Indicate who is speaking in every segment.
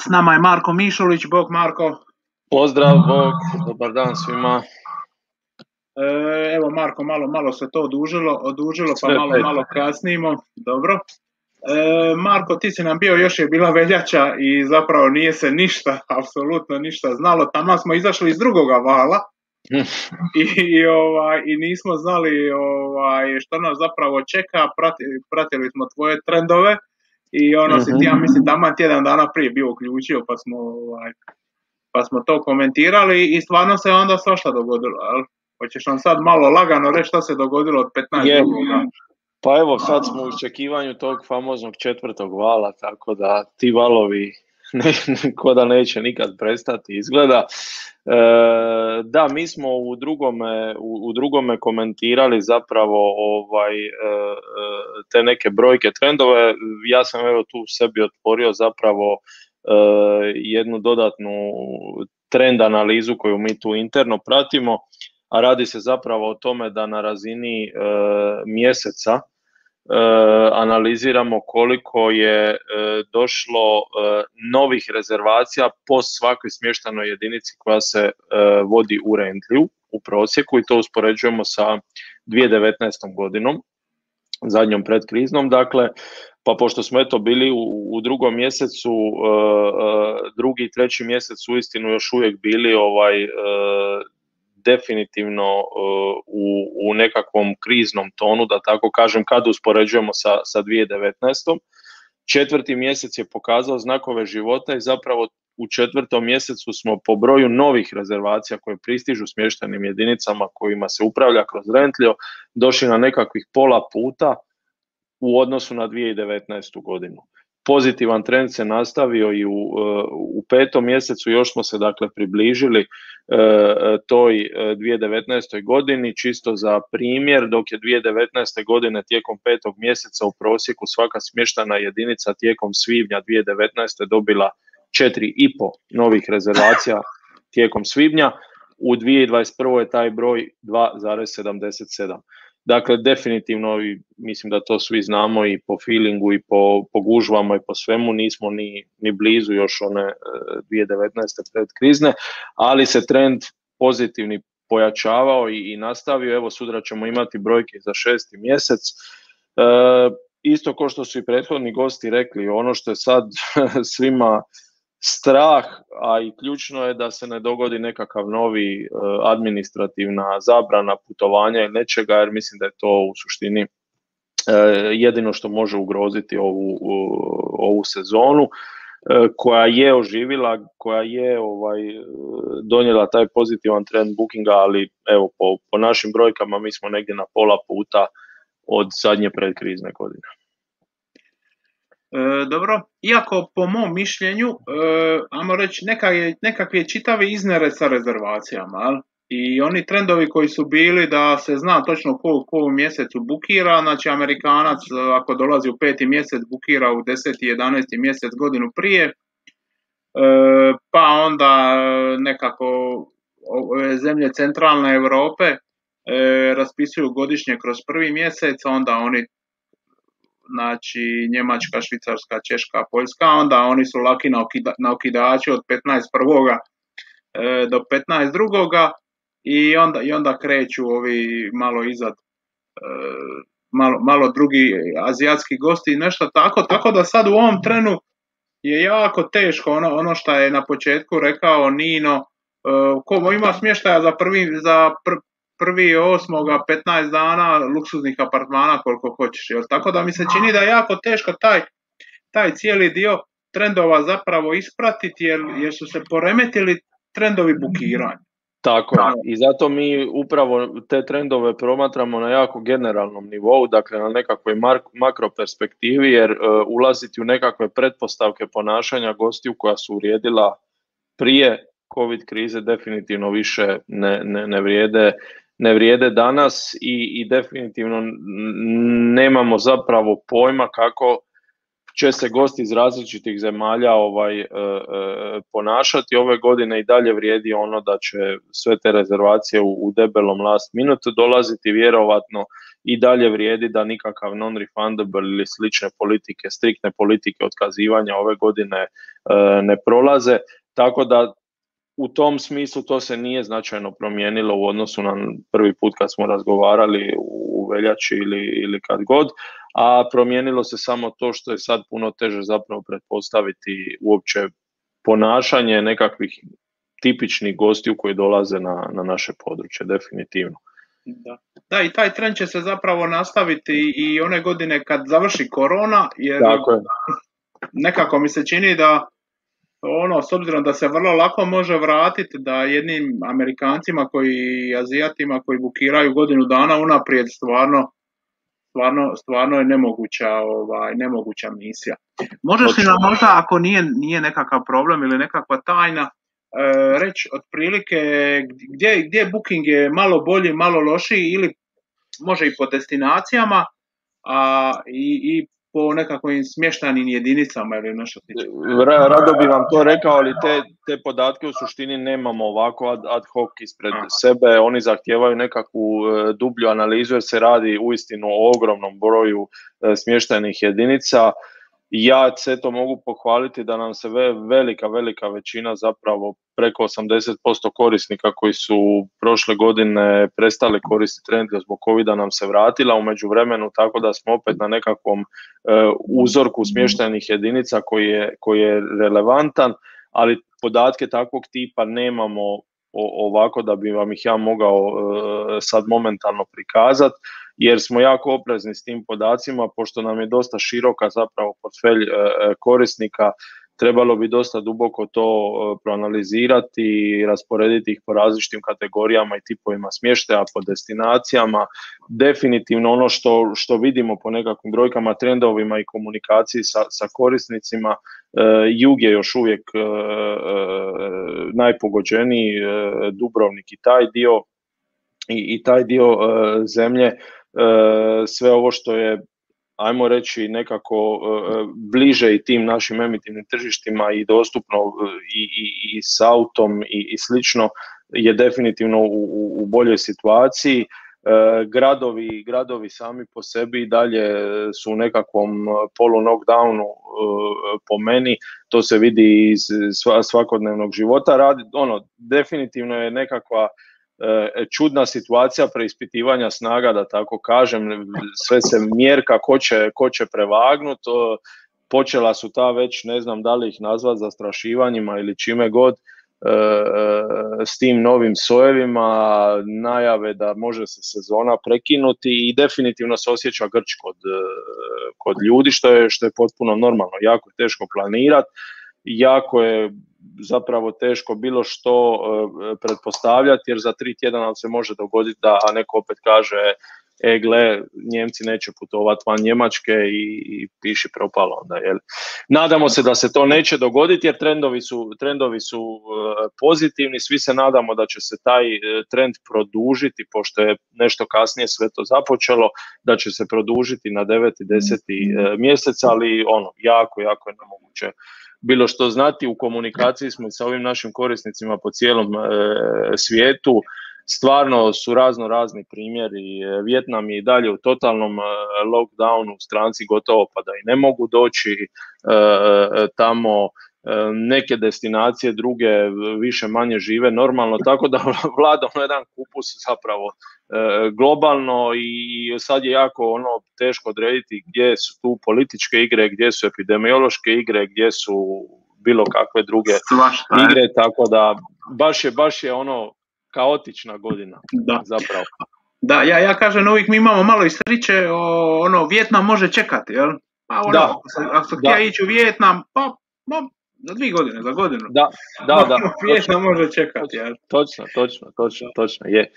Speaker 1: S nama je Marko Mišulić, bog Marko.
Speaker 2: Pozdrav, bog, dobar dan svima.
Speaker 1: Evo Marko, malo se to odužilo pa malo kasnimo, dobro. Marko, ti si nam bio, još je bila veljača i zapravo nije se ništa, apsolutno ništa znalo. Tamo smo izašli iz drugoga vala i nismo znali što nas zapravo čeka, pratili smo tvoje trendove i si ti, ja mislim, tamo tjedan dana prije bio uključio pa smo to komentirali i stvarno se onda svašta dogodilo, ali hoćeš nam sad malo lagano reći što se dogodilo od 15.
Speaker 2: Pa evo, sad smo u očekivanju tog famoznog 4. vala, tako da ti valovi ko da neće nikad prestati izgleda. Da, mi smo u drugome komentirali zapravo te neke brojke, trendove. Ja sam evo tu sebi otvorio zapravo jednu dodatnu trend analizu koju mi tu interno pratimo, a radi se zapravo o tome da na razini mjeseca analiziramo koliko je došlo novih rezervacija po svakoj smještajnoj jedinici koja se vodi u rentliju u prosjeku i to uspoređujemo sa 2019. godinom, zadnjom predkriznom. Dakle, pa pošto smo bili u drugom mjesecu, drugi i treći mjesec su uistinu još uvijek bili definitivno u nekakvom kriznom tonu, da tako kažem, kad uspoređujemo sa 2019. Četvrti mjesec je pokazao znakove života i zapravo u četvrtom mjesecu smo po broju novih rezervacija koje pristižu smještajnim jedinicama kojima se upravlja kroz rentlio došli na nekakvih pola puta u odnosu na 2019. godinu. Pozitivan trend se nastavio i u petom mjesecu, još smo se dakle približili toj 2019. godini, čisto za primjer, dok je 2019. godine tijekom petog mjeseca u prosjeku svaka smještajna jedinica tijekom svibnja 2019. dobila 4,5 novih rezervacija tijekom svibnja, u 2021. je taj broj 2,77. Dakle, definitivno, mislim da to svi znamo i po feelingu i po gužvama i po svemu, nismo ni blizu još one 2019. predkrizne, ali se trend pozitivni pojačavao i nastavio. Evo, sutra ćemo imati brojke za 6. mjesec. Isto kao što su i prethodni gosti rekli, ono što je sad svima strah, a i ključno je da se ne dogodi nekakav novi administrativna zabrana putovanja ili nečega, jer mislim da je to u suštini jedino što može ugroziti ovu sezonu koja je oživila, koja je donijela taj pozitivan trend bookinga, ali evo po našim brojkama mi smo negdje na pola puta od zadnje predkrizne godine.
Speaker 1: Dobro, iako po mom mišljenju, ajmo reći, nekakvi čitavi iznered sa rezervacijama, ali? I oni trendovi koji su bili da se zna točno ko u mjesecu bukira, znači Amerikanac ako dolazi u 5. mjesec bukira u 10. i 11. mjesec godinu prije, pa onda nekako zemlje centralne Europe raspisuju godišnje kroz 1. mjesec, onda oni, znači Njemačka, Švicarska, Češka, Poljska, onda oni su laki na okidaču od 15.1. do 15.2. i onda kreću ovi malo izad, malo drugi azijatski gosti i nešto tako da sad u ovom trenu je jako teško ono što je na početku rekao Nino, ko ima smještaja za 1.8. 15 dana luksuznih apartmana koliko hoćeš. Tako da mi se čini da je jako teško taj cijeli dio trendova zapravo ispratiti jer su se poremetili trendovi bukiranja.
Speaker 2: Tako je. I zato mi upravo te trendove promatramo na jako generalnom nivou, dakle na nekakvoj makro perspektivi, jer ulaziti u nekakve pretpostavke ponašanja gostiju koja su vrijedila prije COVID krize definitivno više ne vrijede danas i definitivno nemamo zapravo pojma kako će se gosti iz različitih zemalja ponašati. Ove godine i dalje vrijedi ono da će sve te rezervacije u debelom last minute dolaziti, vjerovatno i dalje vrijedi da nikakav non-refundable ili slične politike, striktne politike otkazivanja ove godine ne prolaze, tako da u tom smislu to se nije značajno promijenilo u odnosu na prvi put kad smo razgovarali u veljači ili kad god, a promijenilo se samo to što je sad puno teže zapravo pretpostaviti uopće ponašanje nekakvih tipičnih gostiju koji dolaze na naše područje, definitivno.
Speaker 1: Da, i taj trend će se zapravo nastaviti i one godine kad završi korona, jer nekako mi se čini da s obzirom da se vrlo lako može vratiti, da jednim Amerikancima i Azijatima koji bukiraju godinu dana unaprijed stvarno je nemoguća misija. Možeš li nam možda, ako nije nekakav problem ili nekakva tajna, reći otprilike gdje booking je malo bolji, malo lošiji, ili može i po destinacijama i po nekakvim smještajnim jedinicama ili nešto slično?
Speaker 2: Rado bi vam to rekao, ali te podatke u suštini nemamo ovako ad hoc ispred sebe. Oni zahtijevaju nekakvu dublju analizu jer se radi uistinu o ogromnom broju smještajnih jedinica. Ja se to mogu pohvaliti da nam se velika većina, zapravo preko 80% korisnika koji su prošle godine prestali koristiti rentge zbog covida nam se vratila u međuvremenu, tako da smo opet na nekakvom uzorku smještajnih jedinica koji je relevantan, ali podatke takvog tipa nemamo ovako da bi vam ih ja mogao sad momentalno prikazati, jer smo jako oprezni s tim podacima, pošto nam je dosta široka zapravo portfelj korisnika, trebalo bi dosta duboko to proanalizirati i rasporediti ih po različitim kategorijama i tipovima smještaja, po destinacijama. Definitivno ono što vidimo po nekakvim brojkama, trendovima i komunikaciji sa korisnicima, jug je još uvijek najpogođeniji, Dubrovnik i taj dio zemlje. Sve ovo što je, ajmo reći, nekako bliže i tim našim emitivnim tržištima i dostupno i s autom i slično, je definitivno u boljoj situaciji. Gradovi sami po sebi dalje su u nekakvom polu-knockdownu po meni, to se vidi iz svakodnevnog života. Definitivno je nekakva čudna situacija preispitivanja snaga, da tako kažem, sve se mjerka ko će prevagnut, počela su ta već, ne znam da li ih nazvat zastrašivanjima ili čime god, s tim novim sojevima, najave da može se sezona prekinuti i definitivno se osjeća grč kod ljudi, što je potpuno normalno. Jako je teško planirati, jako je zapravo teško bilo što pretpostavljati, jer za 3 tjedana se može dogoditi da neko opet kaže gle, Njemci neće putovati van Njemačke i piši propalo onda. Jel? Nadamo se da se to neće dogoditi jer trendovi su pozitivni, svi se nadamo da će se taj trend produžiti, pošto je nešto kasnije sve to započelo, da će se produžiti na 9. i 10. mjesec, ali jako je nemoguće bilo što znati. U komunikaciji smo i sa ovim našim korisnicima po cijelom svijetu. Stvarno su razni primjeri. Vijetnam je i dalje u totalnom lockdownu, stranci gotovo pa da i ne mogu doći tamo. Neke destinacije druge više manje žive normalno, tako da vlada jedan kupus zapravo globalno i sad je jako teško odrediti gdje su tu političke igre, gdje su epidemiološke igre, gdje su bilo kakve druge igre, tako da baš je kaotična godina zapravo.
Speaker 1: Da, ja kažem uvijek mi imamo malo i sreće, Vijetnam može čekati, jel? Pa ako se htija ići u Vijetnam, pa za 2 godine, za godinu.
Speaker 2: Da.
Speaker 1: Vijetnam može čekati, jel?
Speaker 2: Točno, je.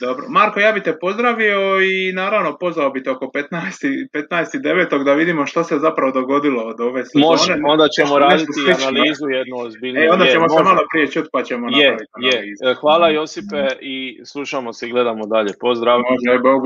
Speaker 1: Dobro, Marko, ja bi te pozdravio i naravno pozvao bi te oko 15.9. da vidimo što se zapravo dogodilo od ove sezone.
Speaker 2: Može, onda ćemo raditi analizu jednu ozbiljnu.
Speaker 1: Onda ćemo se malo prije čuti pa ćemo napraviti analizu.
Speaker 2: Hvala Josipe i slušamo se i gledamo dalje. Pozdrav.
Speaker 1: Može, bog.